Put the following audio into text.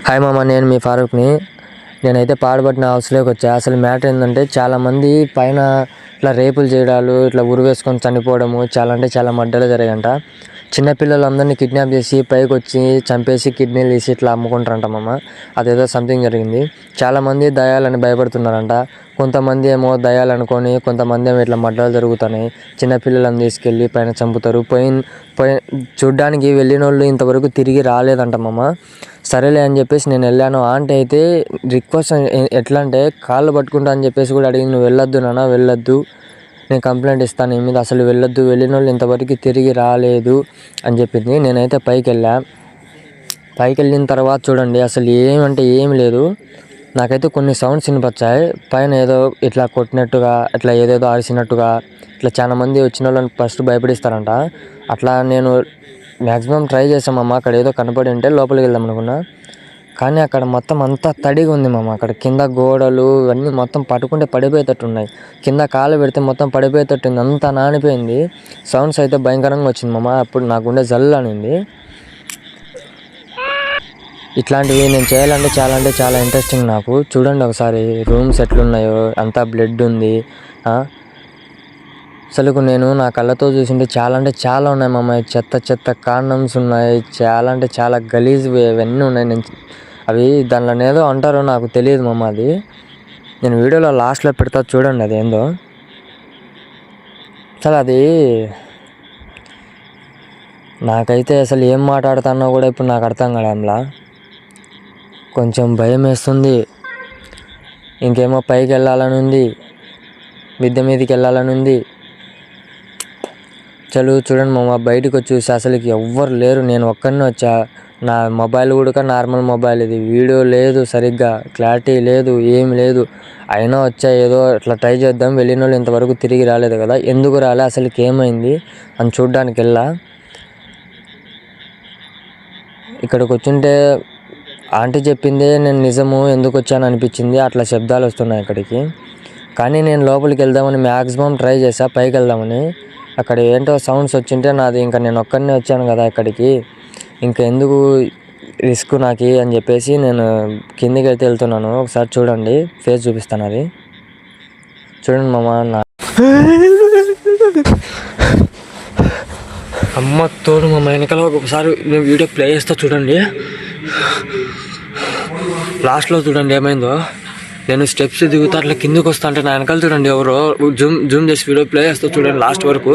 Hi మామ, నేను మీ ఫారూక్ని. నేనైతే పాడుపట్టిన హౌస్లోకి వచ్చా. అసలు మ్యాటర్ ఏంటంటే చాలామంది పైన ఇట్లా రేపులు చేయడాలు, ఇట్లా ఉరి వేసుకొని చనిపోవడము, చాలా అంటే చాలా మడ్డలు జరిగాయంట. చిన్నపిల్లలందరినీ కిడ్నాప్ చేసి పైకి వచ్చి చంపేసి కిడ్నీలు తీసి ఇట్లా అమ్ముకుంటారంట మామ. అదేదో సంథింగ్ జరిగింది. చాలామంది దయాలని భయపడుతున్నారంట. కొంతమంది ఏమో దయాలు అనుకొని, కొంతమంది ఏమో ఇట్లా మడ్డలు జరుగుతున్నాయి. చిన్నపిల్లలను తీసుకెళ్ళి పైన చంపుతారు. చూడ్డానికి వెళ్ళిన వాళ్ళు ఇంతవరకు తిరిగి రాలేదంట మామ. సరేలే అని చెప్పేసి నేను వెళ్ళాను. ఆంటీ అయితే రిక్వెస్ట్ ఎట్లా అంటే కాళ్ళు పట్టుకుంటా అని చెప్పేసి కూడా అడిగింది. నువ్వు వెళ్ళొద్దు నాన్న, వెళ్ళొద్దు, నేను కంప్లైంట్ ఇస్తాను నీ మీద, అసలు వెళ్ళొద్దు, వెళ్ళిన వాళ్ళు ఇంతవరకు తిరిగి రాలేదు అని చెప్పింది. నేనైతే పైకి వెళ్ళిన తర్వాత చూడండి, అసలు ఏమంటే ఏమి లేదు. నాకైతే కొన్ని సౌండ్స్ వినిపించాయి. పైన ఏదో ఇట్లా కొట్టినట్టుగా, ఇట్లా ఏదేదో అరిసినట్టుగా, ఇట్లా చాలా మంది వచ్చిన వాళ్ళని ఫస్ట్ భయపడిస్తారంట. అట్లా నేను మ్యాక్సిమం ట్రై చేసామమ్మ. అక్కడ ఏదో కనపడి ఉంటే లోపలికి వెళ్దాం అనుకున్నా, కానీ అక్కడ మొత్తం అంతా తడిగా ఉంది మామ. అక్కడ కింద గోడలు ఇవన్నీ మొత్తం పట్టుకుంటే పడిపోయేటట్టు ఉన్నాయి. కింద కాలు పెడితే మొత్తం పడిపోయేటట్టుంది, అంతా నానిపోయింది. సౌండ్స్ అయితే భయంకరంగా వచ్చింది మామ. అప్పుడు నా గుండె జల్లు అనింది. ఇట్లాంటివి నేను చేయాలంటే చాలా ఇంట్రెస్టింగ్ నాకు. చూడండి ఒకసారి రూమ్స్ ఎట్లున్నాయో, అంతా బ్లడ్ ఉంది. అసలు నేను నా కళ్ళతో చూసింటే చాలా ఉన్నాయి మామ. చెత్త కాండమ్స్ ఉన్నాయి, చాలా గలీజ్ ఇవన్నీ ఉన్నాయి. అవి దానిలో ఏదో అంటారో నాకు తెలియదు మామ. అది నేను వీడియోలో లాస్ట్లో పెడతా చూడండి, అది ఏందో. అసలు అది నాకైతే అసలు ఏం మాట్లాడుతానో కూడా ఇప్పుడు నాకు అర్థం కావడంలా. కొంచెం భయం వేస్తుంది. ఇంకేమో పైకి వెళ్ళాలని ఉంది, మిద్దె మీదకి వెళ్ళాలని ఉంది. చూడండి మామ, బయటకు వచ్చి చూసి అసలుకి ఎవ్వరు లేరు. నేను ఒక్కడినే వచ్చా. నా మొబైల్ కూడా నార్మల్ మొబైల్, ఇది వీడియో లేదు, సరిగ్గా క్లారిటీ లేదు, ఏమి లేదు. అయినా వచ్చా, ఏదో ఇట్లా ట్రై చేద్దాం. వెళ్ళిన వాళ్ళు ఇంతవరకు తిరిగి రాలేదు కదా, ఎందుకు రాలే, అసలుకి ఏమైంది అని చూడ్డానికి వెళ్ళా. ఇక్కడికి వచ్చింటే ఆంటీ చెప్పిందే నేను నిజము ఎందుకు వచ్చాను అనిపించింది. అట్లా శబ్దాలు వస్తున్నాయి ఇక్కడికి. కానీ నేను లోపలికి వెళ్దామని మ్యాక్సిమం ట్రై చేసా, పైకి వెళ్దామని. అక్కడ ఏంటో సౌండ్స్ వచ్చింటే నాది ఇంకా నేను ఒక్కడినే వచ్చాను కదా ఇక్కడికి, ఇంకా ఎందుకు రిస్క్ నాకు అని చెప్పేసి నేను కిందికి అయితే వెళ్తున్నాను. ఒకసారి చూడండి, ఫేస్ చూపిస్తాను. అది చూడండి మామ. అమ్మ తోడు మా వెనకాల ఒకసారి నేను వీడియో ప్లే చేస్తా చూడండి. లాస్ట్లో చూడండి ఏమైందో. నేను స్టెప్స్ దిగుతా అట్లా కిందకి వస్తా అంటే నా వెనకాల చూడండి ఎవరో. జూమ్ చేసి వీడియో ప్లే చేస్తా చూడండి లాస్ట్ వరకు.